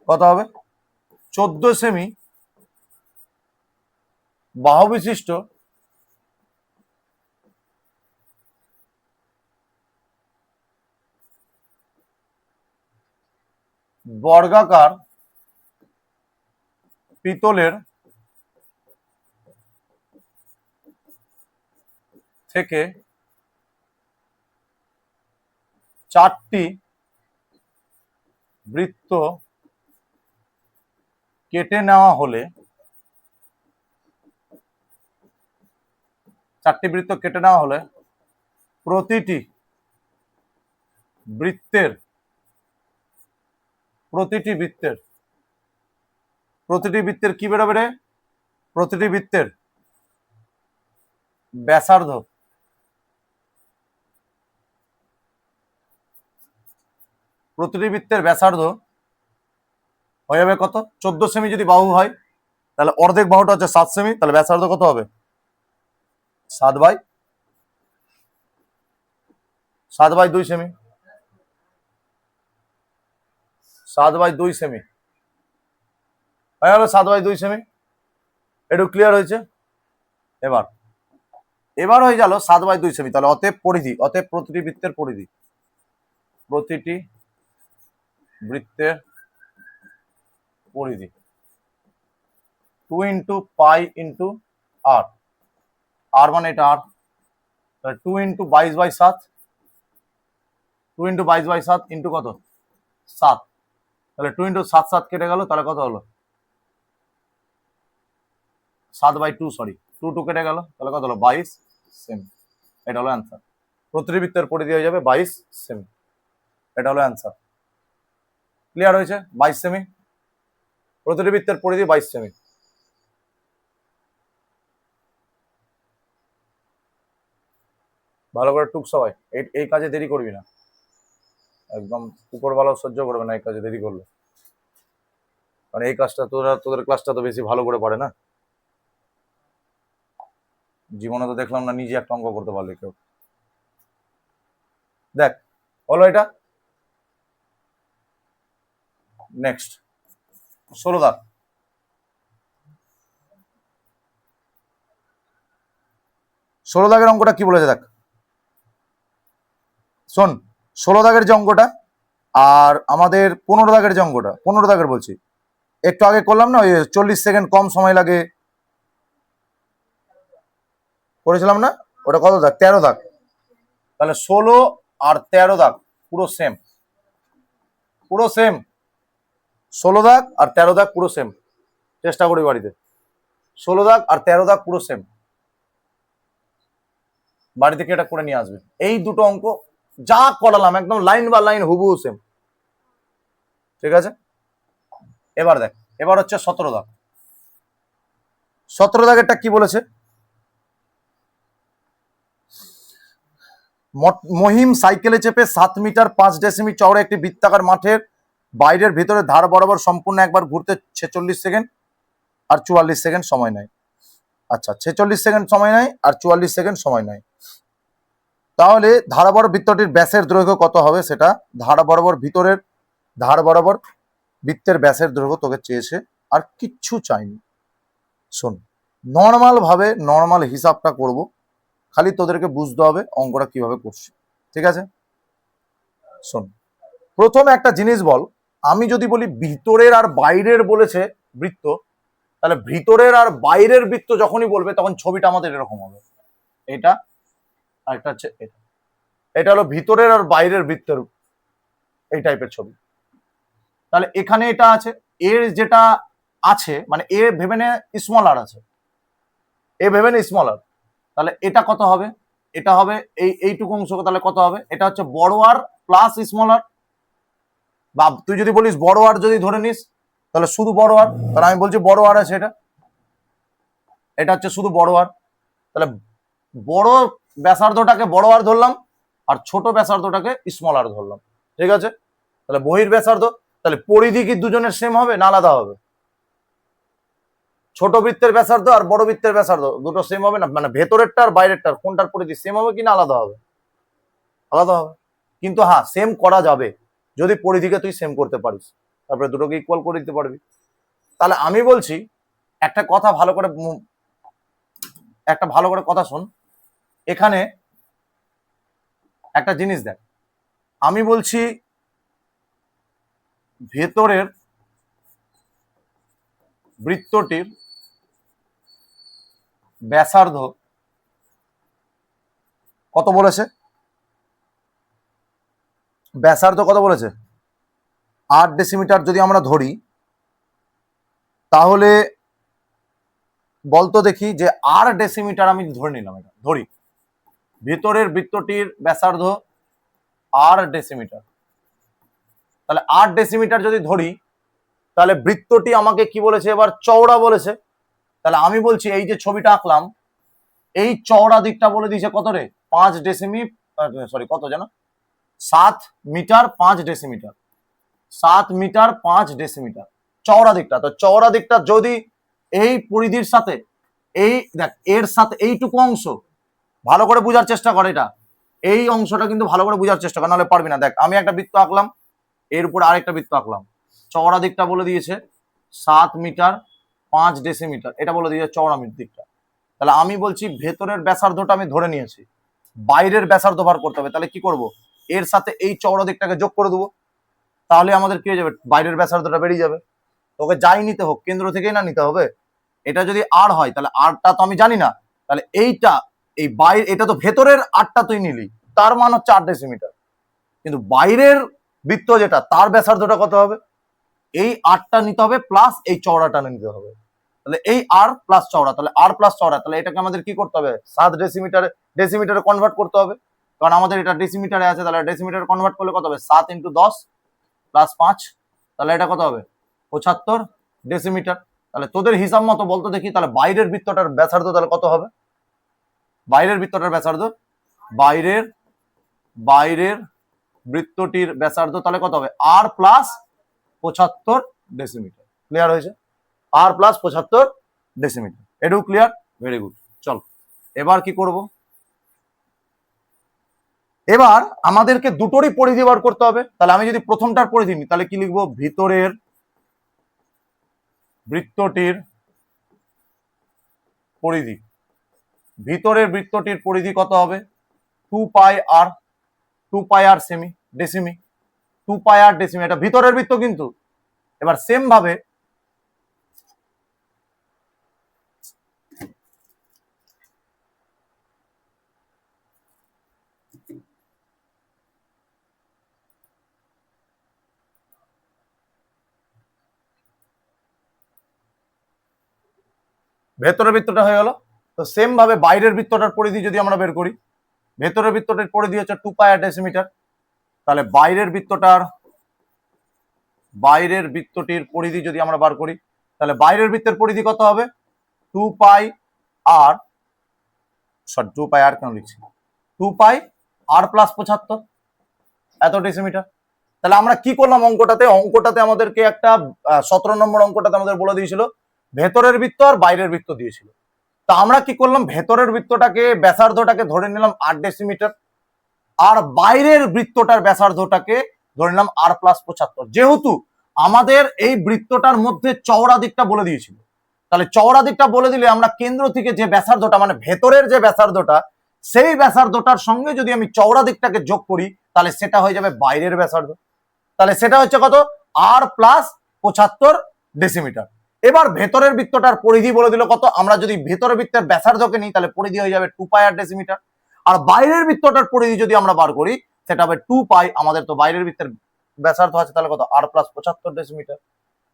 A: কত হবে? 14 সেমি বাহু বিশিষ্ট বর্গাকার পিতলের থেকে 4টি বৃত্ত কেটে নেওয়া হলে, 4টি বৃত্ত কেটে নেওয়া হলে প্রতিটি বৃত্তের কি বেরোবে রে? প্রতিটি বৃত্তের ব্যাসার্ধ হয়ে যাবে কত? 14 সেমি যদি বাহু হয় তাহলে অর্ধেক বাহুটা হচ্ছে 7 সেমি, তাহলে ব্যাসার্ধ কত হবে? 7/2 সেমি। 7/2 সেমি হয়ে গেল। 7/2 সেমি একটু ক্লিয়ার হয়েছে? এবার হয়ে গেল 7/2 সেমি। তাহলে অতএব প্রতিটি বৃত্তের পরিধি 2 ইন্টু পাই ইন্টু আর, আর মানে এটা আর, 2 ইন্টু 22/7, 2 ইন্টু 22/7 ইন্টু কত? 7। তাহলে 2 ইন্টু 7 কেটে গেল, তাহলে কত হলো? 7/2, সরি 2 কেটে গেল, তাহলে কত হলো? 22 সেমি। এটা হলো অ্যান্সার। প্রতিটি বৃত্তের পরিধি হয়ে যাবে 22 সেমি। এটা হলো অ্যান্সার। ক্লিয়ার হয়েছে? 22 সেমি, প্রতিটি বৃত্তের পরিধি 22 সেমি। ভালো করে টুক সবাই, এই কাজে দেরি করবি না, একদম উপরওয়ালা সহ্য করবে না এই কাজে দেরি করলে, কারণ এই কাজটা তোদের ক্লাসটা তো বেশি ভালো করে পারে না। জীবনে তো দেখলাম না নিজে একটা অঙ্ক করতে পারলে কেউ। দেখ হলো এটা। নেক্সট 16 দাগ। 16 দাগের অঙ্কটা কি বলেছে দেখ, শোন। 16 দাগের যে অঙ্কটা আর আমাদের 15 দাগের যে অঙ্কটা, 15 দাগের বলছি, একটু আগে করলাম না, ওই 40 সেকেন্ড কম সময় লাগে করেছিলাম না, ওটা কত দাগ? 13 দাগ। তাহলে 16 আর 13 দাগ পুরো সেম, 16 দাগ আর 13 দাগ পুরো সেম। চেষ্টা করি বাড়িতে, 16 দাগ আর 13 দাগ পুরো সেম, বাড়ি থেকে এটা করে নিয়ে আসবে। এই দুটো অঙ্ক যা করালাম একদম লাইন বা লাইন হুবহু সেম, ঠিক আছে? এবার দেখ, এবার হচ্ছে 17 দাগ। 17 দাগেরটা কি বলেছে? মহিম সাইকেলে চেপে 7 মিটার 5 ডেসিমি চওড়া একটি বৃত্তাকার মাঠের বাইরের ভিতরে ধার বরাবর সম্পূর্ণ একবার ঘুরতে 46 সেকেন্ড আর 44 সেকেন্ড সময় নেয়। আচ্ছা, 46 সেকেন্ড সময় নেয় আর 44 সেকেন্ড সময় নেয়। তাহলে ধার বরাবর বৃত্তটির ব্যাসের দৈর্ঘ্য কত হবে? সেটা ধার বরাবর বৃত্তের ব্যাসের দৈর্ঘ্য তোকে চেয়েছে, আর কিচ্ছু চাইনি। শোন, নর্মাল হিসাবটা করব, খালি তোদেরকে বুঝতে হবে অঙ্কটা কিভাবে করছি, ঠিক আছে? শোন, প্রথমে একটা জিনিস বল, আমি যদি বলি ভিতরের আর বাইরের বলেছে বৃত্ত, তাহলে ভিতরের আর বাইরের বৃত্ত যখনই বলবে তখন ছবিটা আমাদের এরকম হবে, এটা আর একটা হচ্ছে এটা। এটা হলো ভিতরের আর বাইরের বৃত্তের এই টাইপের ছবি। তাহলে এখানে এটা আছে, এর যেটা আছে মানে এ ভেবে নে স্মল আর আছে, এ ভেবে নে স্মল আর, তাহলে এটা কত হবে? এটা হবে এইটুকু অংশ, তাহলে কত হবে? এটা হচ্ছে বড় আর প্লাস স্মল আর, বা তুই যদি বলিস বড় আর যদি ধরে নিস তাহলে শুধু বড় আর, তাহলে আমি বলছি বড় আর আছে, এটা হচ্ছে শুধু বড় আর। তাহলে বড় ব্যাসার্ধটাকে বড় আর ধরলাম আর ছোট ব্যাসার্ধটাকে স্মল আর ধরলাম, ঠিক আছে? তাহলে বহির ব্যাসার্ধ, তাহলে পরিধি কি দুজনের সেম হবে না আলাদা হবে? ছোট বৃত্তের ব্যাসার্ধ আর বড় বৃত্তের ব্যাসার্ধ দুটো সেম হবে না? মানে ভেতরেরটা আর বাইরেরটার কোনটার পরিধি সেম হবে কি না আলাদা হবে? আলাদা হবে। কিন্তু হ্যাঁ, সেম করা যাবে যদি পরিধিকে তুই সেম করতে পারিস, তারপরে দুটোকে ইকুয়াল করে দিতে পারবি। তাহলে আমি বলছি একটা কথা ভালো করে কথা শোন, এখানে একটা জিনিস দেখ, আমি বলছি ভেতরের বৃত্তটির ব্যাসার্ধ কত বলেছে? ব্যাসার্ধ কত বলেছে? 8 ডেসিমিটার যদি আমরা ধরি, তাহলে বলতো দেখি যে 8 ডেসিমিটার আমি ধরে নিলাম, এটা ধরি ভেতরের বৃত্তটির ব্যাসার্ধ 8 ডেসিমিটার। তাহলে 8 ডেসিমিটার যদি ধরি, তাহলে বৃত্তটি আমাকে কি বলেছে এবার? চওড়া বলেছে। তাহলে আমি বলছি এই যে ছবিটা আঁকলাম, এই চওড়া দিকটা বলে দিয়েছে কত রে? 5 ডেসিমি, সরি কত যেন, 7 মিটার 5 ডেসিমিটার, 7 মিটার 5 ডেসিমিটার চওড়া দিকটা। তো চওড়া দিকটা যদি এই পরিধির সাথে এই দেখ এর সাথে এইটুকু অংশ ভালো করে বোঝার চেষ্টা করে, এটা এই অংশটা কিন্তু ভালো করে বোঝার চেষ্টা কর, নাহলে পারবি না। দেখ আমি একটা বৃত্ত আঁকলাম, এর উপর আরেকটা বৃত্ত আঁকলাম, চওড়া দিকটা বলে দিয়েছে 7 মিটার 5 ডেসিমিটার, এটা বলে দিয়েছে চওড়া দিকটা। তাহলে আমি বলছি ভেতরের ব্যাসার্ধটা আমি ধরে নিয়েছি, বাইরের ব্যাসার্ধ বার করতে হবে। তাহলে কি করব? এর সাথে এই চওড়া দিকটাকে যোগ করে দেবো, তাহলে আমাদের কি হয়ে যাবে? বাইরের ব্যাসার্ধটা বেরিয়ে যাবে। তোকে যাই নিতে হোক কেন্দ্র থেকেই না নিতে হবে। এটা যদি আর হয় তাহলে আরটা তো আমি জানি না, তাহলে এইটা এই বাইরে, এটা তো ভেতরের আরটা তুই নিলি, তার মান হচ্ছে 8 ডেসিমিটার, কিন্তু বাইরের বৃত্ত যেটা তার ব্যাসার্ধটা কত হবে? এই আরটা নিতে হবে প্লাস এই চওড়াটা নিতে হবে। তাহলে এই আর প্লাস চওড়া, তাহলে আর প্লাস চওড়া, তাহলে এটাকে আমাদের কি করতে হবে? 7 ডেসিমিটারে কনভার্ট করতে হবে, কারণ আমাদের এটা ডেসিমিটারে আছে। তাহলে ডেসিমিটারে কনভার্ট করলে কত হবে? 7 × 10 প্লাস 5, তাহলে এটা কত হবে? 75 ডেসিমিটার। তাহলে তোদের হিসাব মতো বলতো দেখি, তাহলে বাইরের বৃত্তটার ব্যাসার্ধ তাহলে কত হবে? বাইরের বৃত্তটার ব্যাসার্ধ, বাইরের বৃত্তটির ব্যাসার্ধ তাহলে কত হবে? আর প্লাস 75 ডেসিমিটার। ক্লিয়ার হয়েছে? আর প্লাস 75 ডেসিমিটার, এটুকু ক্লিয়ার? Very good. চল এবার কি করব? এবার আমাদেরকে দুটোরই পরিধি বার করতে হবে। তাহলে আমি যদি প্রথমটার পরিধি নিই তাহলে কি লিখবো? ভিতরের বৃত্তটির পরিধি, ভিতরের বৃত্তটির পরিধি কত হবে? 2 পাই আর সেমি ডেসিমি, 2 পাই আর ডেসিমি, এটা ভিতরের বৃত্ত কিন্তু। এবার সেম ভাবে ভেতরের বৃত্তটা হয়ে গেল। তো সেম ভাবে বাইরের বৃত্তটার পরিধি যদি আমরা বের করি, ভেতরের বৃত্তটার পরিধি হচ্ছে 2 পাই আর ডেসিমিটার, তাহলে বাইরের বৃত্তটির পরিধি যদি আমরা বার করি, তাহলে বাইরের বৃত্তের পরিধি কত হবে? 2 পাই আর, সরি 2 পাই আর কেন লিখছি? 2 পাই আর প্লাস 75 এত ডেসিমিটার। তাহলে আমরা কি করলাম অঙ্কটাতে আমাদেরকে একটা 17 নম্বর অঙ্কটাতে আমাদের বলে দিয়েছিল ভেতরের বৃত্ত আর বাইরের বৃত্ত দিয়েছিল। তা আমরা কি করলাম? ভেতরের বৃত্তটাকে ব্যাসার্ধটাকে ধরে নিলাম 8 ডেসিমিটার, আর বাইরের বৃত্তটার ব্যাসার্ধটাকে ধরে নিলাম আর প্লাস 75। যেহেতু আমাদের এই বৃত্তটার মধ্যে চওড়া দিকটা বলে দিয়েছিল, তাহলে চওড়া দিকটা বলে দিলে আমরা কেন্দ্র থেকে যে ব্যাসার্ধটা মানে ভেতরের যে ব্যাসার্ধটা সেই ব্যাসার্ধটার সঙ্গে যদি আমি চওড়া দিকটাকে যোগ করি তাহলে সেটা হয়ে যাবে বাইরের ব্যাসার্ধ। তাহলে সেটা হচ্ছে কত, আর প্লাস 75 ডেসিমিটার। এবার ভেতরের বৃত্তটার পরিধি বলে দিল কত, আমরা যদি ভেতরের বৃত্তের ব্যাসার্ধকে নিই তাহলে পরিধি হয়ে যাবে 2 পাই আর ডেসিমিটার। আর বাইরের বৃত্তটার পরিধি যদি আমরা বার করি সেটা হবে 2 পাই, আমাদের তো বাইরের বৃত্তের ব্যাসার্ধ আছে তাহলে কত, আর প্লাস 75 ডেসিমিটার।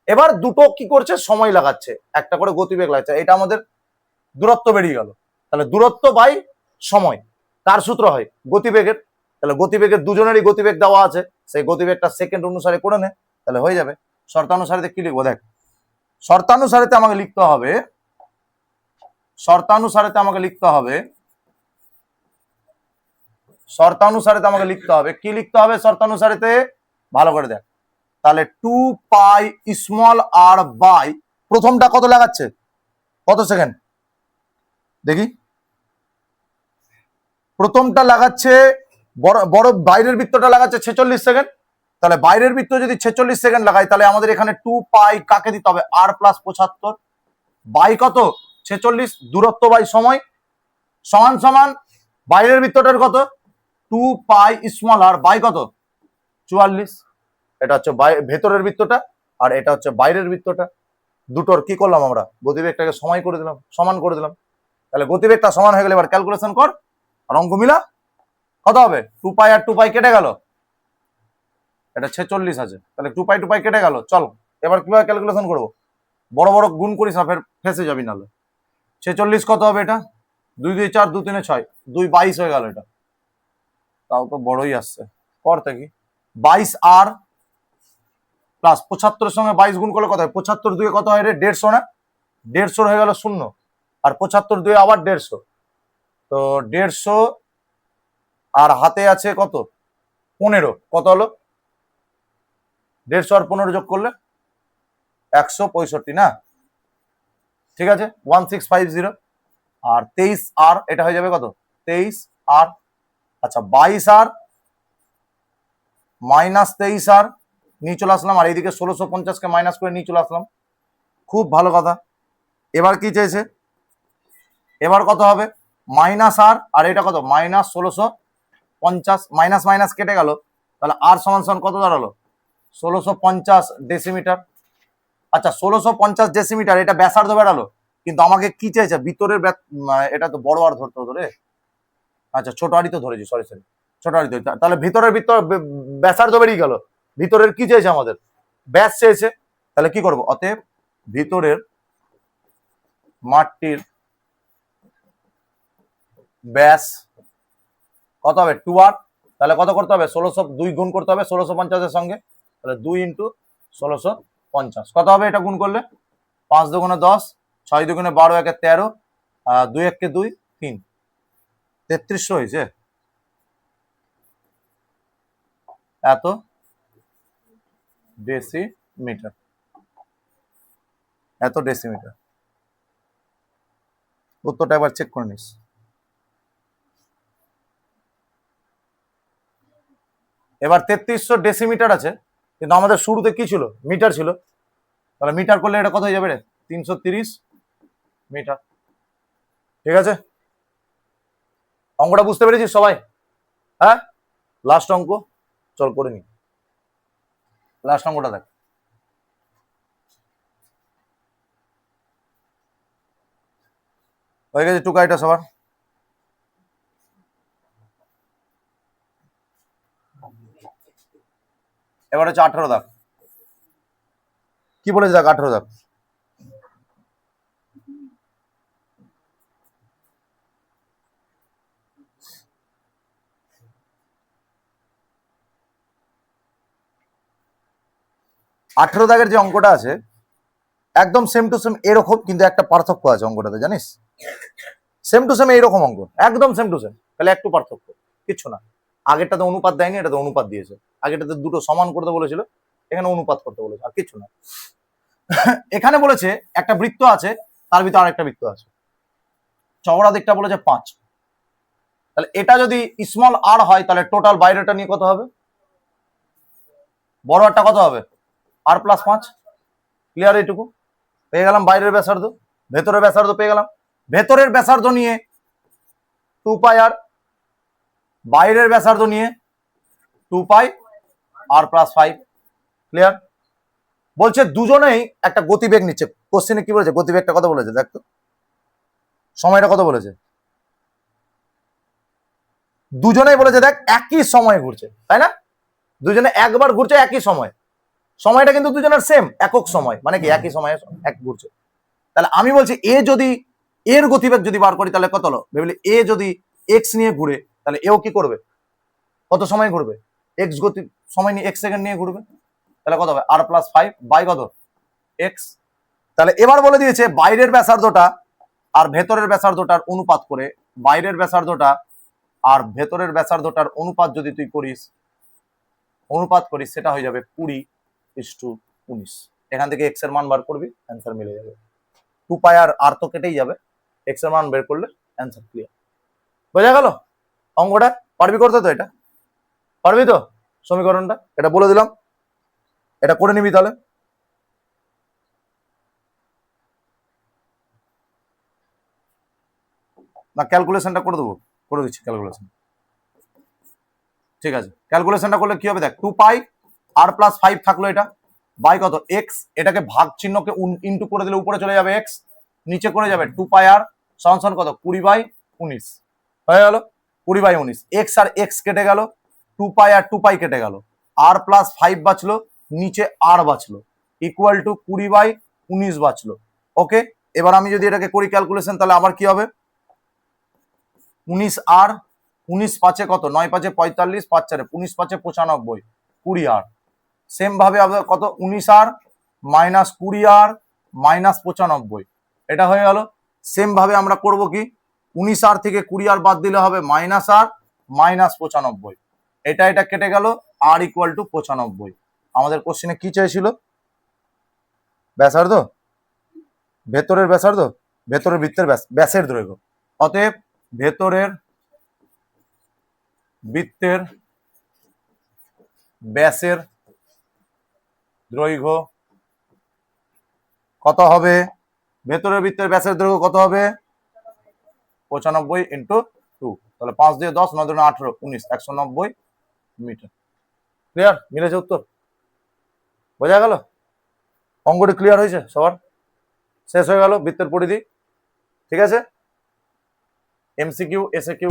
A: এবার দুটো কি করছে, সময় লাগাচ্ছে, একটা করে গতিবেগ লাগছে, এটা আমাদের দূরত্ব বেরিয়ে গেল। তাহলে দূরত্ব বাই সময় কার সূত্র হয়, গতিবেগের। তাহলে গতিবেগের দুজনেরই গতিবেগ দেওয়া আছে, সেই গতিবেগটা সেকেন্ড অনুসারে করে নে, তাহলে হয়ে যাবে। শর্তানুসারে কি লিখবো দেখ, শর্তানুসারেতে আমাকে লিখতে হবে, শর্তানুসারেতে আমাকে লিখতে হবে, শর্তানুসারেতে আমাকে লিখতে হবে, কি লিখতে হবে শর্তানুসারেতে, ভালো করে দেখ। তাহলে 2 পাই স্মল আর বাই, প্রথমটা কত লাগাচ্ছে, কত সেকেন্ড দেখি, প্রথমটা লাগাচ্ছে বড় বড় বাইরের বৃত্তটা লাগাচ্ছে 46 সেকেন্ড। তাহলে বাইরের বৃত্ত যদি 46 সেকেন্ড লাগাই তাহলে আমাদের এখানে 2 পাই কাকে দিতে হবে, আর প্লাস 75 বাই কত 46, দূরত্ব বাই সময় সমান সমান বাইরের বৃত্তটার কত 2 পাই স্মল আর বাই কত 44। এটা হচ্ছে ভেতরের বৃত্তটা আর এটা হচ্ছে বাইরের বৃত্তটা, দুটোর কি করলাম আমরা, গতিবেগটাকে সময় করে দিলাম, সমান করে দিলাম। তাহলে গতিবেগটা সমান হয়ে গেলে এবার ক্যালকুলেশন কর আর অঙ্ক মিলা, কত হবে 2 পাই আর 2 পাই কেটে গেল, এটা 46 আছে, তাহলে 2 পাই 2 পাই কেটে গেল। চল এবার কিভাবে ক্যালকুলেশন করবো, বড় বড় গুণ করিস না, ফের ফেসে যাবি নাহলে। 46 কত হবে, এটা 2 2 4 2 3 6 2 22 হয়ে গেল, এটা তাও তো বড়ই আসছে, করতে কি 22 আর প্লাস 75 এর সঙ্গে 22 গুণ করলে কত হয়, 75 দুয়ে কত হয় রে 150 না, 150 হয়ে গেল শূন্য, আর 75 দুয়ে আবার 150, তো 150 আর হাতে আছে কত 15, কত হলো 150 আর 15 যোগ করলে 165 না, ঠিক আছে 1650, আর 23 আর এটা হয়ে যাবে কত 23 আর, আচ্ছা 22 আর মাইনাস 23 আর নিয়ে চলে আসলাম, আর এইদিকে 1650 কে মাইনাস করে নিয়ে চলে আসলাম, খুব ভালো কথা। এবার কি চাইছে, এবার কত হবে মাইনাস আর এটা কত মাইনাস 1650, মাইনাস মাইনাস কেটে গেল, তাহলে আর সমান সমান কত দাঁড়ালো 1650 ডেসিমিটার। আচ্ছা 1650 ডেসিমিটার এটা ব্যাসার্ধ বেড়ালো, কিন্তু আমাকে কি চাইছে ভিতরের, এটা তো বড় আর ধরতে হতো রে, আচ্ছা ছোট আরই তো ধরেছি, সরি সরি ছোট আরই ধরেছি, তাহলে ভিতরের ব্যাসার্ধ বেরিয়ে গেল, ভিতরের কি চাইছে আমাদের ব্যাস চেয়েছে, তাহলে কি করব, অতএব ভিতরের মাঠটির ব্যাস কত হবে 2 আর, তাহলে কত করতে হবে 1602 গুণ করতে হবে 1650 এর সঙ্গে, তাহলে 2 ইন্টু 1650 কত হবে, এটা গুণ করলে 5 দুগুণে 10, 6 দুগুণে 12, 1 13, 2 1 কে 2 3, 3300 হয়েছে, এত ডেসিমিটার, এত ডেসিমিটার। উত্তরটা একবার চেক করে নিস। এবার 3300 ডেসিমিটার আছে, কিন্তু আমাদের শুরুতে কি ছিল মিটার ছিল, তাহলে মিটার করলে এটা কত হয়ে যাবে রে 330 মিটার। ঠিক আছে, অঙ্কটা বুঝতে পেরেছিস সবাই, হ্যাঁ লাস্ট অঙ্ক চল করে নি, লাস্ট অঙ্কটা দেখ, হয়ে গেছে টুকাইটা সবার, এবার হচ্ছে 18 দাগ, কি বলেছে দেখ 18 দাগ, আঠেরো দাগের যে অঙ্কটা আছে একদম সেম টু সেম এরকম, কিন্তু একটা পার্থক্য আছে অঙ্কটাতে জানিস, সেম টু সেম এইরকম অঙ্ক, একদম সেম টু সেম, তাহলে একটু পার্থক্য, কিচ্ছু না। আগেরটাতে অনুপাত দেয়নি, এটাতে অনুপাত দিয়েছে, আগেরটাতে দুটো সমান করতে বলেছিল, এখানে অনুপাত করতে বলেছে, আর কিচ্ছু না। এখানে বলেছে একটা বৃত্ত আছে, তার ভিতরে আরেকটা বৃত্ত আছে, চওড়া দিকটা বলেছে 5, তাহলে এটা যদি স্মল আর হয় তাহলে টোটাল বাইরেটা নিয়ে কত হবে, বড় আরটা কত হবে আর প্লাস 5, ক্লিয়ার, এইটুকু পেয়ে গেলাম বাইরের ব্যাসার্ধ। ভেতরের ব্যাসার্ধ পেয়ে গেলাম। ভেতরের ব্যাসার্ধ নিয়ে 2 পাই আর, বাইরের ব্যাসার্ধ নিয়ে 2 পাই আর প্লাস 5। ক্লিয়ার? বলছে দুজনেই একটা গতিবেগ নিচ্ছে। কোশ্চেনে কি বলেছে? গতিবেগটা কত বলেছে দেখ তো, সময়টা কত বলেছে? দুজনেই বলেছে দেখ একই সময় ঘুরছে, তাই না? দুজনে একবার ঘুরছে একই সময়, সময়টা কিন্তু দুজনের সেম, একক সময়, মানে কি একই সময়ে এক ঘুরছে। তাহলে আমি বলছি এ যদি এর গতিবেগ যদি বার করি তাহলে কত হলো? ভেবেলি এ যদি এক্স নিয়ে ঘুরে তাহলে এও কি করবে? কত সময় ঘুরবে? এক্স গতি সময় নিয়ে 1 সেকেন্ড নিয়ে ঘুরবে। তাহলে কত হবে? আর প্লাস 5 বাই কত? এক্স। তাহলে এবার বলে দিয়েছে বাইরের ব্যাসার্ধটা আর ভেতরের ব্যাসার্ধটার অনুপাত করে, বাইরের ব্যাসার্ধটা আর ভেতরের ব্যাসার্ধটার অনুপাত যদি তুই করিস, সেটা হয়ে যাবে 20:19। এখান থেকে এক্স এর মান বার করবি, অ্যান্সার মিলে যাবে। 2 পাই আর তো কেটেই যাবে, এক্স এর মান বের করলে অ্যান্সার ক্লিয়ার। বোঝা গেল অঙ্কটা? পারবি করতে তো? এটা পারবি তো? সমীকরণটা এটা বলে দিলাম, এটা করে নিবি তাহলে। না ক্যালকুলেশনটা করে দেবো? করে দিচ্ছি ক্যালকুলেশন। ঠিক আছে, ক্যালকুলেশনটা করলে কি হবে দেখ, 2 পাই আর প্লাস 5 থাকলো, এটা বাই কত? এক্স। এটাকে ভাগ চিহ্নকে ইনটু করে দিলে উপরে চলে যাবে এক্স, নিচে করে যাবে 2 পাই আর সমান কত? 20/19 হয়ে গেল। 20/19, এক্স আর এক্স কেটে গেল, 2 পাই আর 2 পাই কেটে গেল, আর প্লাস 5 বাঁচলো, নিচে আর বাঁচলো, ইকুয়াল টু 20/19 বাঁচলো। ওকে, এবার আমি যদি এটাকে করি ক্যালকুলেশন তাহলে আবার কি হবে? 19 আর 19 পাঁচে কত? 9 পাঁচে 45, 5 4 19 পাঁচে 95, 20 আর। সেম ভাবে কত? 19 আর মাইনাস 20 আর মাইনাস 95, এটা হয়ে গেল। সেম ভাবে আমরা করব কি, 19 আর থেকে 20 আর বাদ দিলে হবে মাইনাস আর মাইনাস 95, এটা কেটে গেল, আর ইকুয়াল টু 95। আমাদের কোশ্চেনে কি চেয়েছিল? ব্যাসার্ধ, ভেতরের ব্যাসার্ধ, ভেতরের বৃত্তের ব্যাসের দৈর্ঘ্য। অতএব ভেতরের বৃত্তের ব্যাসের দৈর্ঘ্য কত হবে? ভেতরের বৃত্তের ব্যাসের দৈর্ঘ্য কত হবে? 95 ইন্টু 2, তাহলে 5 দিয়ে 10, 9 দুগুণে 18, 19, 190 মিটার। ক্লিয়ার? মিলেছে উত্তর? বোঝা গেল? অঙ্কটি ক্লিয়ার হয়েছে সবার? শেষ হয়ে গেল বৃত্তের পরিধি। ঠিক আছে, এমসিকিউ এসএকিউ